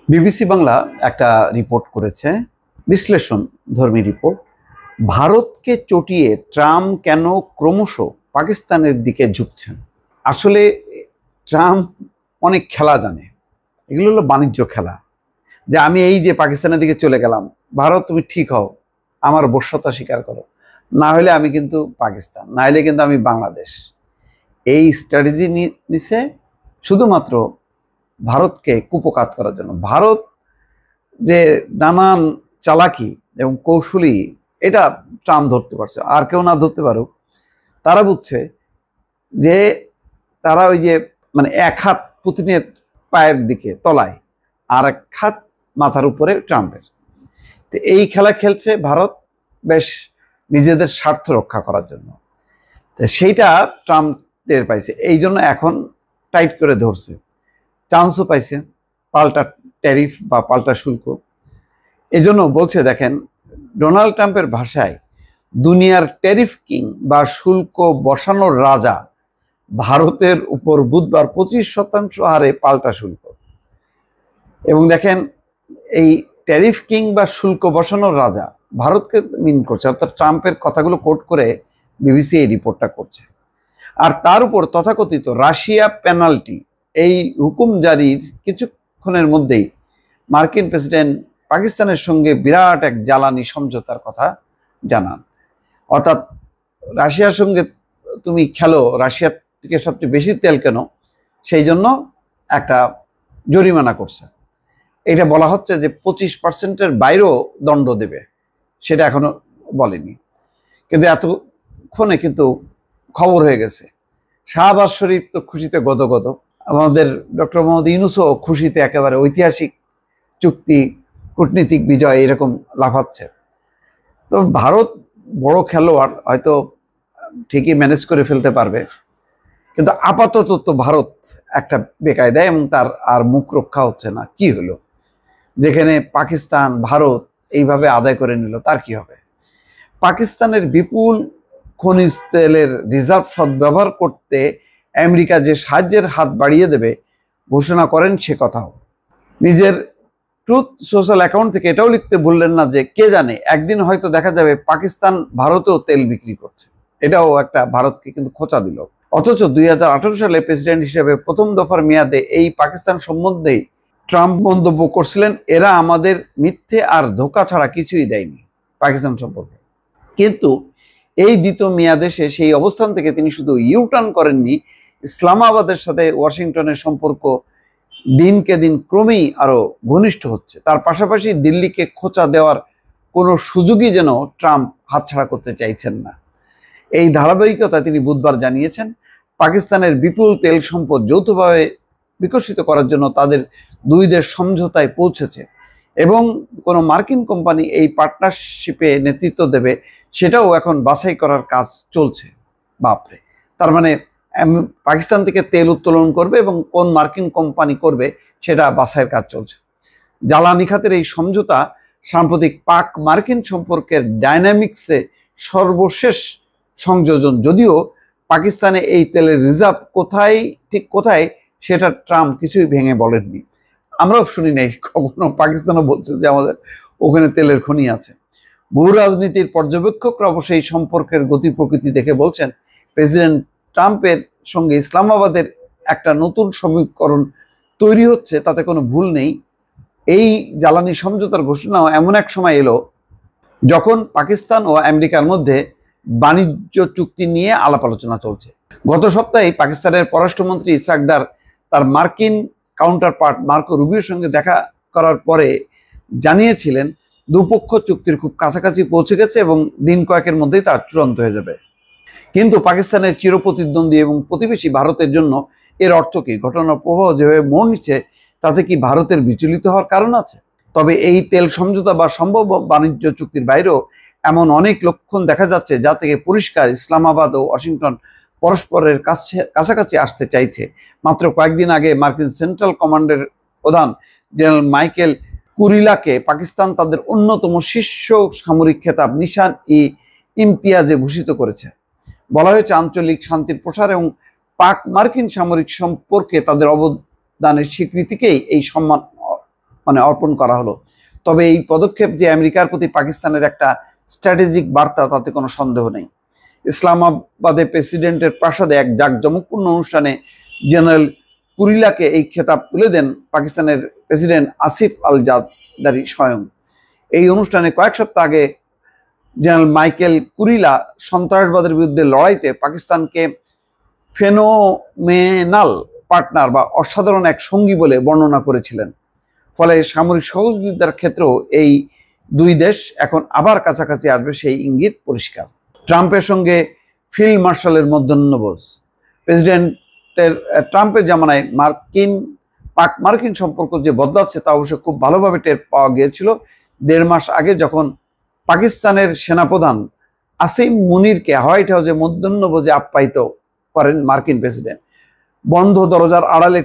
BBC Bangla একটা report করেছে, বিশ্লেষণ ধর্মী রিপোর্ট। ভারতকে চটিয়ে ট্রাম্প কেন ক্রমশ পাকিস্তানের দিকে ঝুঁকছেন। আসলে ট্রাম্প অনেক খেলা জানে, এগুলো হলো বাণিজ্য খেলা। যে আমি এই যে পাকিস্তানের দিকে চলে গেলাম, ভারত তুমি ঠিক হও, আমার বশ্যতা স্বীকার করো, না হলে আমি কিন্তু পাকিস্তান, না হলে কিন্তু আমি বাংলাদেশ। এই স্ট্র্যাটেজি নিছে শুধুমাত্র ভারতকে কুপকাত করার জন্য। ভারত যে নানান চালাকি এবং কৌশলী, এটা ট্রাম্প ধরতে পারছে, আর কেউ না ধরতে পারুক। তারা বুঝছে যে তারা ওই যে মানে এক হাত পুতিনের পায়ের দিকে তলায়, আর এক হাত মাথার উপরে ট্রাম্পের। তো এই খেলা খেলছে ভারত বেশ নিজেদের স্বার্থ রক্ষা করার জন্য। তো সেইটা ট্রাম্প টের পাইছে, এই জন্য এখন টাইট করে ধরছে, চান্সও পাইছে পাল্টা ট্যারিফ বা পাল্টা শুল্ক। এজন্য বলছে, দেখেন, ডোনাল্ড ট্রাম্পের ভাষায় দুনিয়ার ট্যারিফ কিং বা শুল্ক বসানোর রাজা ভারতের উপর বুধবার 25% হারে পাল্টা শুল্ক। এবং দেখেন, এই ট্যারিফ কিং বা শুল্ক বসানোর রাজা ভারতকে মিন করছে, অর্থাৎ ট্রাম্পের কথাগুলো কোট করে বিবিসি এই রিপোর্টটা করছে। আর তার উপর তথাকথিত রাশিয়া পেনাল্টি, এই হুকুম জারির কিছুক্ষণের মধ্যেই মার্কিন প্রেসিডেন্ট পাকিস্তানের সঙ্গে বিরাট এক জ্বালানি সমঝোতার কথা জানান। অর্থাৎ রাশিয়ার সঙ্গে তুমি খেলো, রাশিয়ার থেকে সবচেয়ে বেশি তেল কেন, সেই জন্য একটা জরিমানা করছে। এটা বলা হচ্ছে যে 25%-এর বাইরেও দণ্ড দেবে, সেটা এখনো বলেনি। কিন্তু এতক্ষণে কিন্তু খবর হয়ে গেছে। শাহবাজ শরীফ তো খুশিতে গদগদ, আমাদের ডক্টর মোহাম্মদ ইউনূসও খুশিতে একেবারে ঐতিহাসিক চুক্তি, কূটনীতিক বিজয় এরকম লাফাচ্ছে। তো ভারত বড় খেলোয়াড়, হয়তো ঠিকই ম্যানেজ করে ফেলতে পারবে, কিন্তু আপাতত তো ভারত একটা বেকায়দায় এবং তার আর মুখ রক্ষা হচ্ছে না। কি হলো, যেখানে পাকিস্তান ভারত এইভাবে আদায় করে নিল, তার কি হবে? পাকিস্তানের বিপুল খনিজ তেলের রিজার্ভ সদ্ব্যবহার করতে আমেরিকা যে সাহায্যের হাত বাড়িয়ে দেবে ঘোষণা করেন, সে কথাও নিজের ট্রুথ সোশ্যাল অ্যাকাউন্ট থেকে এটাও লিখতে ভুললেন না যে কে জানে একদিন হয়তো দেখা যাবে পাকিস্তান ভারতেও তেল বিক্রি করছে। এটাও একটা ভারতকে কিন্তু খোঁচা দিল। অথচ 2018 সালে প্রেসিডেন্ট হিসেবে প্রথম দফার মেয়াদে এই পাকিস্তান সম্বন্ধে ট্রাম্প মন্তব্য করছিলেন, এরা আমাদের মিথ্যে আর ধোঁকা ছাড়া কিছুই দেয়নি পাকিস্তান সম্পর্কে। কিন্তু এই দ্বিতীয় মেয়াদে সেই অবস্থান থেকে তিনি শুধু ইউটার্ন করেননি, ইসলামাবাদের সাথে ওয়াশিংটনের সম্পর্ক দিনকে দিন ক্রমেই আরো ঘনিষ্ঠ হচ্ছে। তার পাশাপাশি দিল্লিকে খোঁচা দেওয়ার কোনো সুযোগই যেন ট্রাম্প হাতছাড়া করতে চাইছেন না। এই ধারাবাহিকতায় তিনি বুধবার জানিয়েছেন, পাকিস্তানের বিপুল তেল সম্পদ যৌথভাবে বিকশিত করার জন্য তাদের দুই দেশ সমঝোতায় পৌঁছেছে এবং কোনো মার্কিন কোম্পানি এই পার্টনারশিপে নেতৃত্ব দেবে সেটাও এখন বাছাই করার কাজ চলছে। বাপরে, তার মানে পাকিস্তান থেকে তেল উত্তোলন করবে এবং কোন মার্কিন কোম্পানি করবে সেটা বাছাইয়ের কাজ চলছে। জ্বালানি খাতের এই সমঝোতা সাম্প্রতিক পাক মার্কিন সম্পর্কের ডাইনামিক্সে সর্বশেষ সংযোজন, যদিও পাকিস্তানে এই তেলের রিজার্ভ কোথায় সেটা ট্রাম্প কিছুই ভেঙে বলেননি। আমরাও শুনি নাই কখনো, পাকিস্তানও বলছে যে আমাদের ওখানে তেলের খনি আছে। ভূ রাজনীতির পর্যবেক্ষকরা অবশ্য এই সম্পর্কের গতি প্রকৃতি দেখে বলছেন, প্রেসিডেন্ট ট্রাম্পের সঙ্গে ইসলামাবাদের একটা নতুন সমীকরণ তৈরি হচ্ছে, তাতে কোনো ভুল নেই। এই জ্বালানি সমঝোতার ঘোষণাও এমন এক সময় এলো যখন পাকিস্তান ও আমেরিকার মধ্যে বাণিজ্য চুক্তি নিয়ে আলাপ আলোচনা চলছে। গত সপ্তাহে পাকিস্তানের পররাষ্ট্রমন্ত্রী ইসহাক ডার তার মার্কিন কাউন্টারপার্ট মার্কো রুবিওর সঙ্গে দেখা করার পরে জানিয়েছিলেন, দুপক্ষ চুক্তির খুব কাছাকাছি পৌঁছে গেছে এবং দিন কয়েকের মধ্যেই তা চূড়ান্ত হয়ে যাবে। কিন্তু পাকিস্তানের চিরপ্রতিদ্বন্দ্বী এবং প্রতিবেশী ভারতের জন্য এর অর্থ কি? ঘটনার প্রবাহ যেভাবে মোড় নিচ্ছে, তাতে কি ভারতের বিচলিত হওয়ার কারণ আছে? তবে এই তেল সমঝোতা বা সম্ভব বাণিজ্য চুক্তির বাইরেও এমন অনেক লক্ষণ দেখা যাচ্ছে, যা থেকে পরিষ্কার ইসলামাবাদ ও ওয়াশিংটন পরস্পরের কাছাকাছি আসতে চাইছে। মাত্র কয়েকদিন আগে মার্কিন সেন্ট্রাল কমান্ডের প্রধান জেনারেল মাইকেল কুরিলাকে পাকিস্তান তাদের অন্যতম শীর্ষ সামরিক খেতাব নিশান-ই-ইমতিয়াজে ভূষিত করেছে। বলা হয়েছে, আঞ্চলিক শান্তির প্রসার এবং পাক মার্কিন সামরিক সম্পর্কে তাদের অবদানের স্বীকৃতিকেই এই সম্মান মানে অর্পণ করা হলো। তবে এই পদক্ষেপ যে আমেরিকার প্রতি পাকিস্তানের একটা স্ট্র্যাটেজিক বার্তা, তাতে কোনো সন্দেহ নেই। ইসলামাবাদে প্রেসিডেন্টের প্রাসাদে এক জাঁকজমকপূর্ণ অনুষ্ঠানে জেনারেল কুরিলাকে এই খেতাব তুলে দেন পাকিস্তানের প্রেসিডেন্ট আসিফ আল জারদারি স্বয়ং। এই অনুষ্ঠানে কয়েক সপ্তাহ আগে জেনারেল মাইকেল কুরিলা সন্ত্রাসবাদের বিরুদ্ধে লড়াইতে পাকিস্তানকে ফেনোমেনাল পার্টনার বা অসাধারণ এক সঙ্গী বলে বর্ণনা করেছিলেন। ফলে সামরিক সহযোগিতার ক্ষেত্রেও এই দুই দেশ এখন আবার কাছাকাছি আসবে, সেই ইঙ্গিত পরিষ্কার। ট্রাম্পের সঙ্গে ফিল্ড মার্শালের মধ্যাহ্নভোজ। ট্রাম্পের জামানায় মার্কিন সম্পর্ক যে বদলাচ্ছে তা অবশ্য খুব ভালোভাবে টের পাওয়া গিয়েছিল 1.5 মাস আগে, যখন পাকিস্তানের সেনাপ্রধান আসিম মুনিরকে হোয়াইট হাউসে মধ্যাহ্নভোজে আপ্যায়িত করেন মার্কিন প্রেসিডেন্ট। বন্ধ দরজার আড়ালে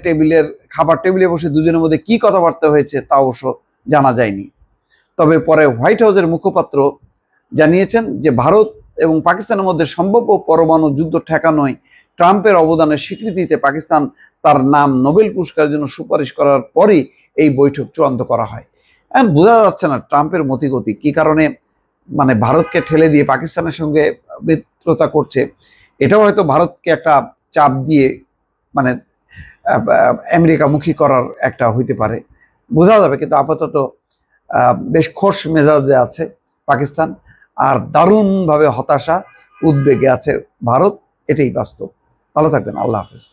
খাবার টেবিলে বসে দুজনের মধ্যে কি কথাবার্তা হয়েছে তা অবশ্য জানা যায়নি। তবে পরে হোয়াইট হাউসের মুখপাত্র জানিয়েছেন যে ভারত এবং পাকিস্তানের মধ্যে সম্ভাব্য পরমাণু যুদ্ধ ঠেকানোয় ট্রাম্পের অবদানের স্বীকৃতিতে পাকিস্তান তার নাম নোবেল পুরস্কারের জন্য সুপারিশ করার পরই এই বৈঠক চূড়ান্ত করা হয়। এখন বোঝা যাচ্ছে না ট্রাম্পের মতিগতি কি কারণে, মানে ভারতকে ঠেলে দিয়ে পাকিস্তানের সঙ্গে মিত্রতা করছে। এটাও হয়তো ভারতকে একটা চাপ দিয়ে মানে আমেরিকামুখী করার একটা হইতে পারে, বোঝা যাবে। কিন্তু আপাতত বেশ খোশ মেজাজে আছে পাকিস্তান, আর দারুণভাবে হতাশা উদ্বেগে আছে ভারত, এটাই বাস্তব। ভালো থাকবেন, আল্লাহ হাফেজ।